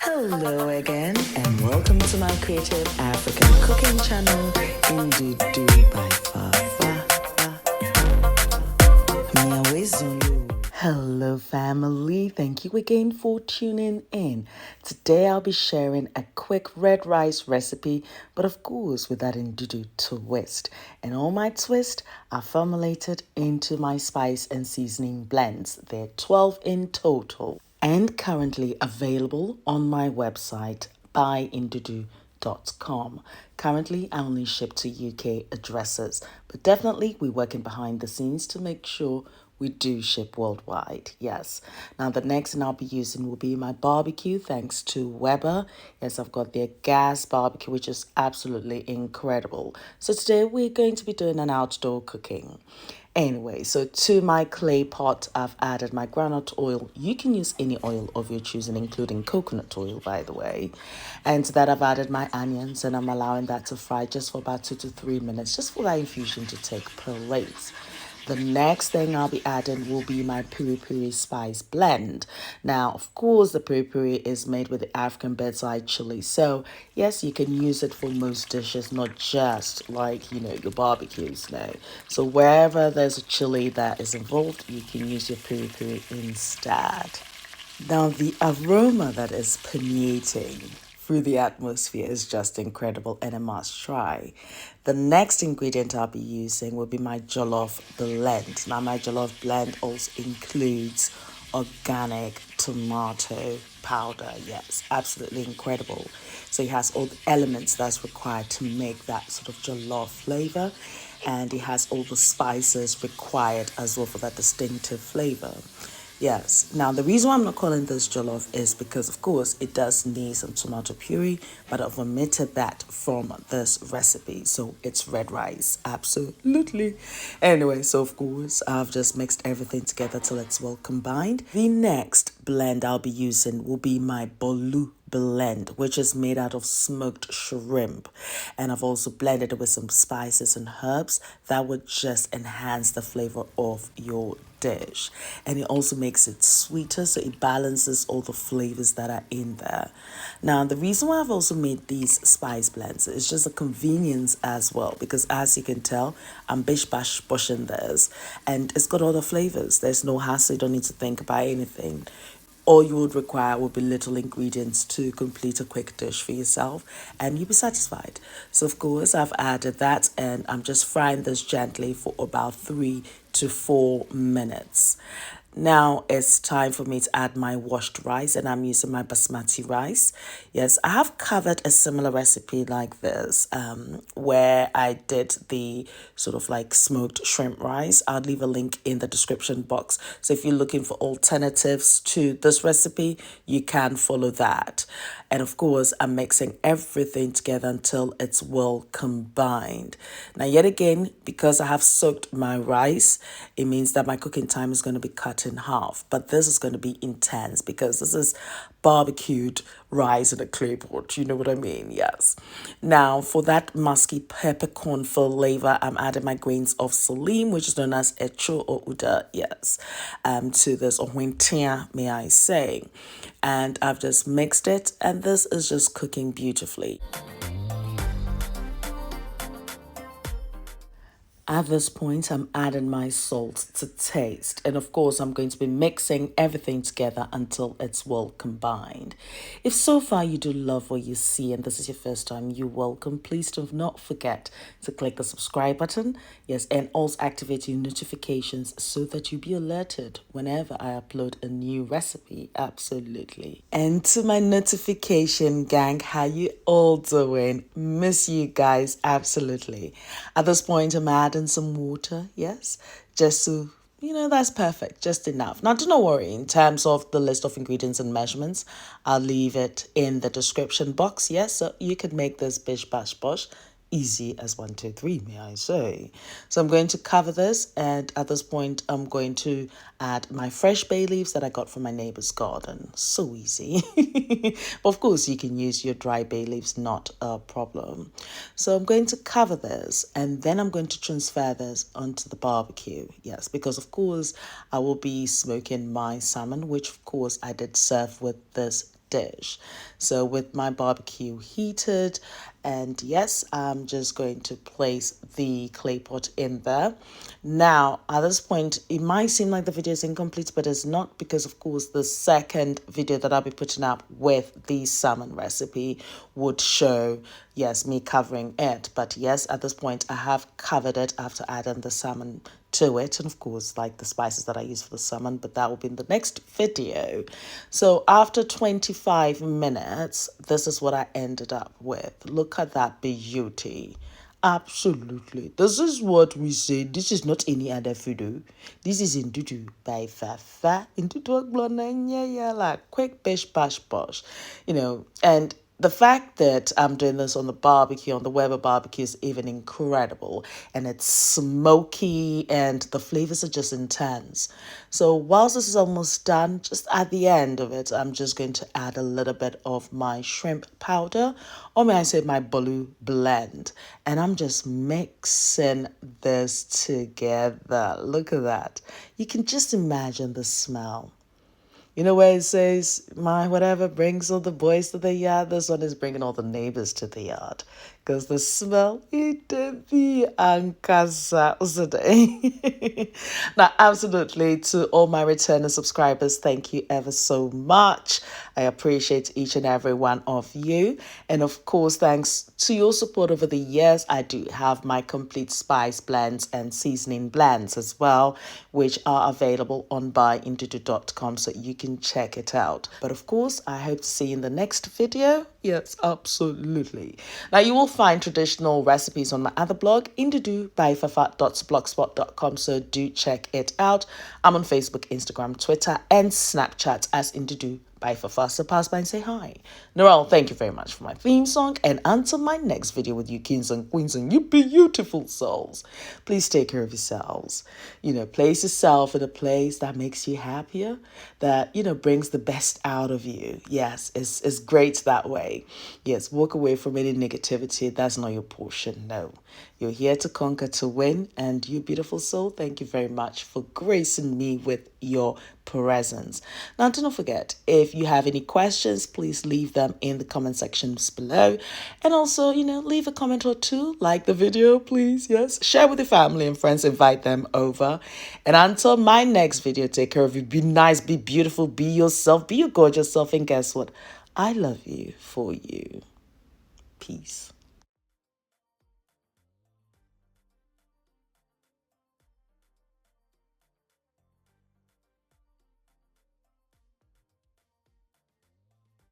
Hello again, and welcome to my creative African cooking channel, Ndudu by Fafa. Hello family, thank you again for tuning in. Today I'll be sharing a quick red rice recipe, but of course with that Ndudu twist. And all my twists are formulated into my spice and seasoning blends. There are 12 in total and currently available on my website, buyndudu.com. Currently, I only ship to UK addresses, but definitely we're working behind the scenes to make sure we do ship worldwide. Yes. Now, the next thing I'll be using will be my barbecue, thanks to Weber. Yes, I've got their gas barbecue, which is absolutely incredible. So today we're going to be doing an outdoor cooking. Anyway, so to my clay pot, I've added my groundnut oil. You can use any oil of your choosing, including coconut oil, by the way. And to that, I've added my onions, and I'm allowing that to fry just for about 2 to 3 minutes, just for that infusion to take place. The next thing I'll be adding will be my piri piri spice blend. Now, of course, the piri piri is made with the African bedside chili. So, yes, you can use it for most dishes, not just like, your barbecues. No. So, wherever there's a chili that is involved, you can use your piri piri instead. Now, the aroma that is permeating through the atmosphere is just incredible and a must try. The next ingredient I'll be using will be my jollof blend. Now, my jollof blend also includes organic tomato powder. Yes, absolutely incredible. So it has all the elements that's required to make that sort of jollof flavor, and it has all the spices required as well for that distinctive flavor. Yes. Now, the reason why I'm not calling this jollof is because, of course, it does need some tomato puree, but I've omitted that from this recipe. So it's red rice. Absolutely. Anyway, so of course, I've just mixed everything together till it's well combined. The next blend I'll be using will be my Bolu Blend, which is made out of smoked shrimp, and I've also blended it with some spices and herbs that would just enhance the flavor of your dish, and it also makes it sweeter, so it balances all the flavors that are in there. Now, the reason why I've also made these spice blends is just a convenience as well, because as you can tell, I'm bish bash bushing this, and it's got all the flavors. There's no hassle. You don't need to think about anything. All you would require would be little ingredients to complete a quick dish for yourself, and you'll be satisfied. So, of course, I've added that, and I'm just frying this gently for about 3 to 4 minutes. Now it's time for me to add my washed rice, and I'm using my basmati rice. Yes, I have covered a similar recipe like this where I did the sort of like smoked shrimp rice. I'll leave a link in the description box. So if you're looking for alternatives to this recipe, you can follow that. And of course, I'm mixing everything together until it's well combined. Now, yet again, because I have soaked my rice, it means that my cooking time is going to be cut in half. But this is going to be intense because this is barbecued rice in a clay pot. You know what I mean? Yes. Now, for that musky peppercorn flavor, I'm adding my grains of Selim, which is known as Etso or Uda. Yes. To this, or Hwentia, may I say. And I've just mixed it, and this is just cooking beautifully. At this point, I'm adding my salt to taste. And of course, I'm going to be mixing everything together until it's well combined. If so far you do love what you see and this is your first time, you're welcome. Please do not forget to click the subscribe button. Yes, and also activate your notifications so that you'll be alerted whenever I upload a new recipe. Absolutely. And to my notification gang, how you all doing? Miss you guys. Absolutely. At this point, I'm adding some water, yes, just to, that's perfect, just enough. Now, do not worry, in terms of the list of ingredients and measurements, I'll leave it in the description box, yes, so you can make this bish bash bosh easy as 1, 2, 3, may I say. So I'm going to cover this, and at this point I'm going to add my fresh bay leaves that I got from my neighbor's garden. So easy. But of course you can use your dry bay leaves, not a problem. So I'm going to cover this, and then I'm going to transfer this onto the barbecue. Yes, because of course I will be smoking my salmon, which of course I did serve with this dish. So with my barbecue heated, and yes, I'm just going to place the clay pot in there. Now, at this point, it might seem like the video is incomplete, but it's not, because of course the second video that I'll be putting up with the salmon recipe would show, yes, me covering it. But yes, at this point I have covered it after adding the salmon to it, and of course like the spices that I use for the salmon, but that will be in the next video. So after 25 minutes, this is what I ended up with. Look at that beauty. Absolutely. This is what we say. This is not any other food. This is Ndudu by Fafa. Ndudu Aglonanya, like quick bish bash bosh. And the fact that I'm doing this on the barbecue, on the Weber barbecue, is even incredible. And it's smoky and the flavors are just intense. So whilst this is almost done, just at the end of it, I'm just going to add a little bit of my shrimp powder, or may I say my Bolu blend. And I'm just mixing this together. Look at that. You can just imagine the smell. You know where it says, my whatever brings all the boys to the yard? This one is bringing all the neighbors to the yard. Because the smell, it be ankasa today. Now, absolutely, to all my returning subscribers, thank you ever so much. I appreciate each and every one of you. And of course, thanks to your support over the years, I do have my complete spice blends and seasoning blends as well, which are available on buyndudu.com, so you can check it out. But of course, I hope to see you in the next video. Yes, absolutely. Now, you will find traditional recipes on my other blog, ndudu.byfafa.blogspot.com, so do check it out. I'm on Facebook, Instagram, Twitter, and Snapchat as Ndudu by Fafa. So pass by and say hi. Noel, thank you very much for my theme song. And until my next video with you kings and queens and you beautiful souls, please take care of yourselves. Place yourself in a place that makes you happier, that, brings the best out of you. Yes, it's great that way. Yes, walk away from any negativity. That's not your portion. No. You're here to conquer, to win. And you beautiful soul, thank you very much for gracing me with your presence. Now, do not forget, if you have any questions, please leave them in the comment sections below. And also, leave a comment or two, like the video, please. Yes, share with your family and friends, invite them over. And until my next video, take care of you. Be nice, be beautiful, be yourself, be your gorgeous self. And guess what? I love you for you. Peace.